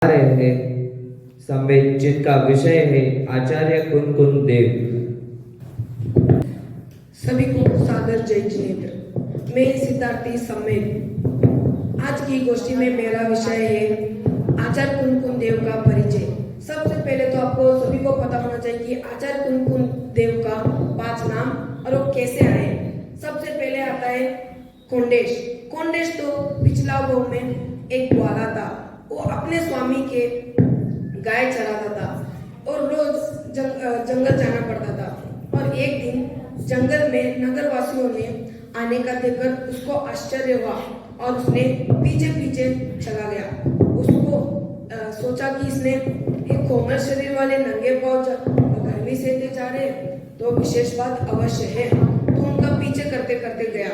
रहे हैं समेत जिनका विषय है आचार्य कुनकुन देव। सभी को सादर जय जिनेन्द्र। मैं सिद्धार्थी समेत आज की गोष्ठी में मेरा विषय है आचार्य कुनकुन देव का परिचय। सबसे पहले तो आपको सभी को पता होना चाहिए कि आचार्य कुनकुन देव का 5 नाम और वो कैसे आए। सबसे पहले आता है कोंडेश। कोंडेश तो पिछला गांव में एक ग्वाला था। वो अपने स्वामी के गाय चराता था और रोज जंगल जाना पड़ता था। और एक दिन जंगल में नगरवासियों ने आने का देखकर उसको आश्चर्य हुआ और उसने पीछे पीछे चला गया। उसको सोचा कि इसने एक कोमल शरीर वाले नंगे पांव घर में से जा रहे तो विशेष बात अवश्य है। तो उनका पीछे करते करते गया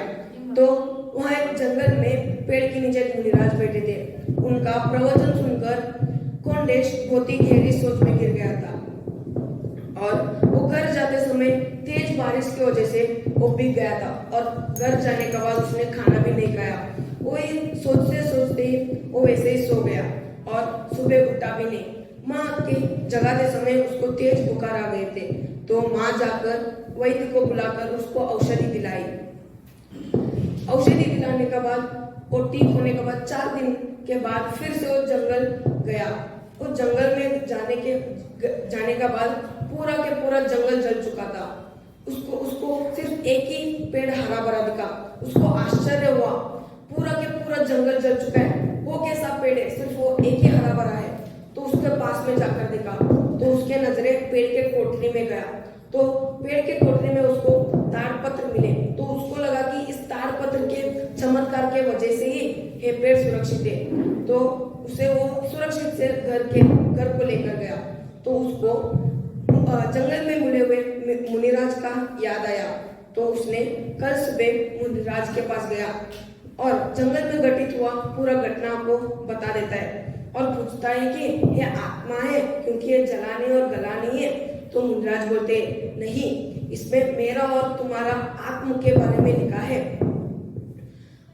तो वहाँ एक जंगल में पेड़ के नीचे एक मुनिराज बैठे थे। उनका प्रवचन सुनकर कोंडेश बहुत ही गहरी सोच में गिर गया था और वो घर जाते समय तेज बारिश की वजह से वो भीग गया था और घर जाने के बाद उसने खाना भी नहीं खाया। वो सोचते सोचते ही वो वैसे ही सो गया और सुबह उठा भी नहीं। माँ के जगाते समय उसको तेज बुखार आ गए थे तो माँ जाकर वैद्य को बुलाकर उसको औषधि दिलाई। औषधि दिलाने के बाद वो ठीक होने के बाद 4 दिन के बाद फिर से वो जंगल गया। वो जंगल में जाने के बाद पूरा के पूरा जंगल जल चुका था। उसको सिर्फ एक ही पेड़ हरा भरा दिखा। उसको आश्चर्य हुआ पूरा के पूरा जंगल जल चुका है, वो कैसा पेड़ है, सिर्फ वो एक ही हरा भरा है। तो उसके पास में जाकर देखा तो उसके नजरे पेड़ के कोठरी में गया तो पेड़ के कोठरी में उसको ताड़पत्र मिले। तो उसको लगा कि इस ताड़पत्र के चमत्कार के वजह से ही ये पेड़ सुरक्षित है। तो उसे वो सुरक्षित से घर को लेकर गया तो उसको जंगल में मिले हुए मुनिराज का याद आया। तो उसने कल सुबह मुनिराज के पास गया और जंगल में घटित हुआ पूरा घटना को बता देता है और पूछता है कि यह आत्मा है क्योंकि ये जलाने और गलानी है। तो मुनिराज बोलते नहीं, इसमें मेरा और तुम्हारा आत्म के बारे में लिखा है।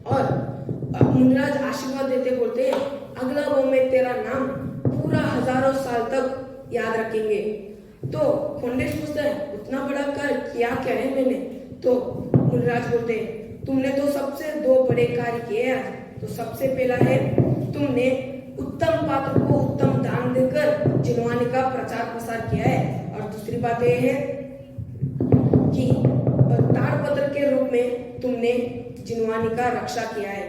और मुनिराज आशीर्वाद देते बोलते अगला वो में तेरा नाम पूरा हजारों साल तक याद रखेंगे। तो कोंडेश पूछता है उतना बड़ा कार्य किया क्या है मैंने। तो मुनिराज बोलते तुमने तो सबसे 2 बड़े कार्य किए आज। तो सबसे पहला है तुमने उत्तम पात्र को उत्तम दान देकर जिनवानी का प्रचार प्रसार किया है। और दूसरी बात यह है कि ताड़पत्र के रूप में तुमने जिनवानी का रक्षा किया है।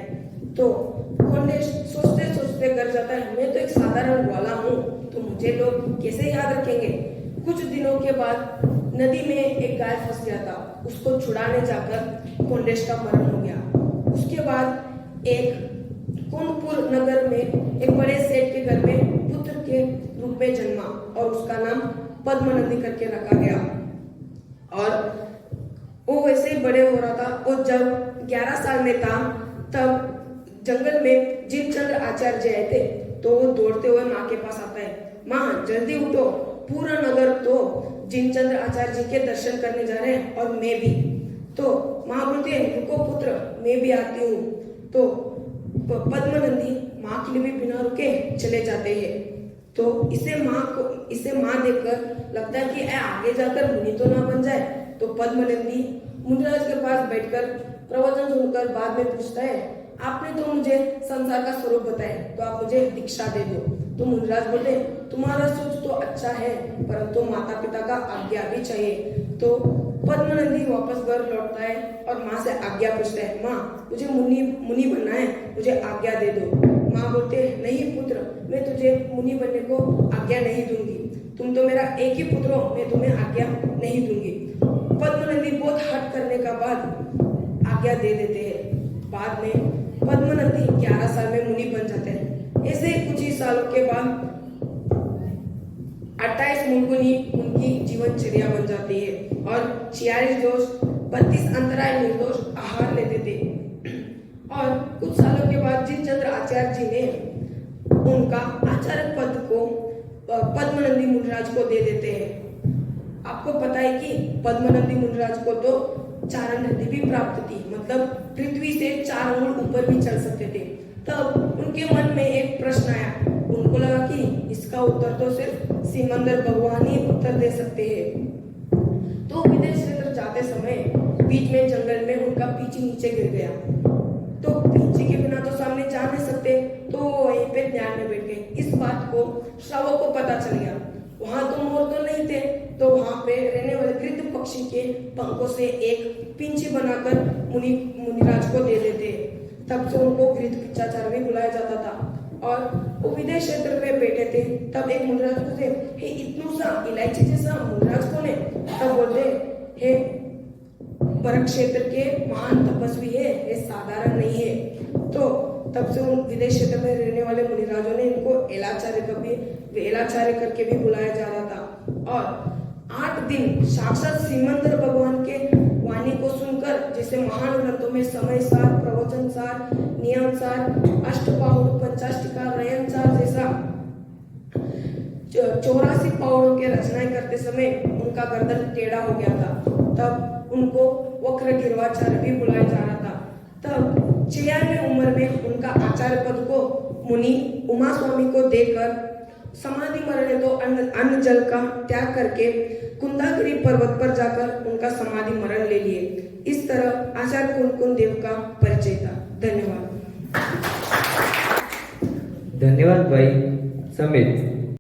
तो कोंडेश सोचते सोचते घर जाता है मैं तो एक साधारण ग्वाला हूँ तो मुझे लोग कैसे याद रखेंगे। कुछ दिनों के बाद नदी में एक गाय फंस गया था। उसको छुड़ाने जाकर कोंडेश का मरण हो गया। उसके बाद एक कुनपुर नगर में एक बड़े सेठ के घर में पुत्र के रूप में जन्मा और उसका नाम पद्मनंदी करके रखा गया। और वो वैसे ही बड़े हो रहा था। और जब 11 साल में था तब जंगल में जिनचंद्र आचार्य जी आए थे। तो वो दौड़ते हुए माँ के पास आता है, माँ जल्दी उठो, पूरा नगर तो जिनचंद्र आचार्य जी के दर्शन करने जा रहे हैं और मैं भी। तो माँ बोलती है रुको पुत्र, मैं भी आती हूँ। तो पद्मनंदी माँ के लिए भी बिना रुके चले जाते हैं। तो इसे माँ देखकर लगता है कि आगे जाकर मुनि तो ना बन जाए। तो पद्मनंदी मुनिराज के पास बैठकर प्रवचन सुनकर बाद में पूछता है आपने तो मुझे संसार का स्वरूप बताया तो आप मुझे दीक्षा दे दो। तो मुनिराज बोले तुम्हारा सोच तो अच्छा है परंतु माता पिता का आज्ञा भी चाहिए। तो पद्मनंदी वापस घर लौटता है और माँ से आज्ञा पूछता है माँ मुझे मुनि बनना है, मुझे आज्ञा दे दो। माँ बोलते नहीं पुत्र, मैं तुझे मुनि बनने को आज्ञा नहीं दूंगी। तुम तो मेरा एक ही पुत्र हो, मैं तुम्हें आज्ञा नहीं दूंगी। पद्मनंदी बहुत हट करने का बाद आज्ञा दे देते हैं। बाद में पद्मनंदी 11 साल में मुनि बन जाते हैं। ऐसे कुछ ही सालों के बाद 28 मुनि उनकी जीवनचर्या बन जाती है और 46 दोष 32 अंतराय निर्दोष आहार लेते थे। और कुछ सालों के बाद जिनचंद्र आचार्य जी ने उनका आचार्य पद को पद्मनंदी मुनिराज को दे देते हैं। आपको पता है कि पद्मनंदी मुनिराज को तो चारण गति भी प्राप्त थी, मतलब पृथ्वी से 4 अंगुल ऊपर भी चल सकते थे। तब उनके मन में एक प्रश्न आया। उनको लगा कि इसका उत्तर तो सिर्फ सिमंदर भगवान ही उत्तर दे सकते हैं। तो विदेश क्षेत्र जाते समय बीच में जंगल में उनका पीछे नीचे गिर गया। तो पीछे के बिना तो सामने जा नहीं सकते, तो वो वहीं पे ध्यान में बैठ गए। इस बात को श्रावक को पता चल गया। वहां तो मोर तो नहीं थे, तो वहां पे रहने वाले गिद्ध पक्षी के पंखों से एक पिंची बनाकर मुनिराज को दे देते। तब से उनको गिद्ध पिचाचार भी बुलाया जाता था। और वो विदेश क्षेत्र में बैठे थे। तब एक मुनिराज पूछे, हे इतनू सा इलायची जैसा मुनिराज कौन है? तब बोलते, हे बरक क्षेत्र के महान तपस्वी है, ये साधारण नहीं है। तो तब से उन विदेश क्षेत्र में रहने वाले मुनिराजों ने इनको एलाचार्य करके भी बुलाया जा रहा था। और 8 दिन साक्षात सिमंदर भगवान के वाणी को सुनकर, जैसे महान ग्रंथों में समय सार, प्रवचन सार, नियम सार, अष्टपाहुर, पंचाष्टिका, रयन सार जैसा 84 पाहुरों के रचनाएं करते समय उनका गर्दन टेढ़ा हो गया था। तब उनको वक्र गिरवाचार्य भी बुलाया जा रहा था। तब 96 उम्र में उनका आचार्य पद को मुनि उमा स्वामी को देकर समाधि मरण तो अन्न जल का त्याग करके कुंदागिरी पर्वत पर जाकर उनका समाधि मरण ले लिए। इस तरह आचार्य कुंकुन देव का परिचय था। धन्यवाद। धन्यवाद भाई समित।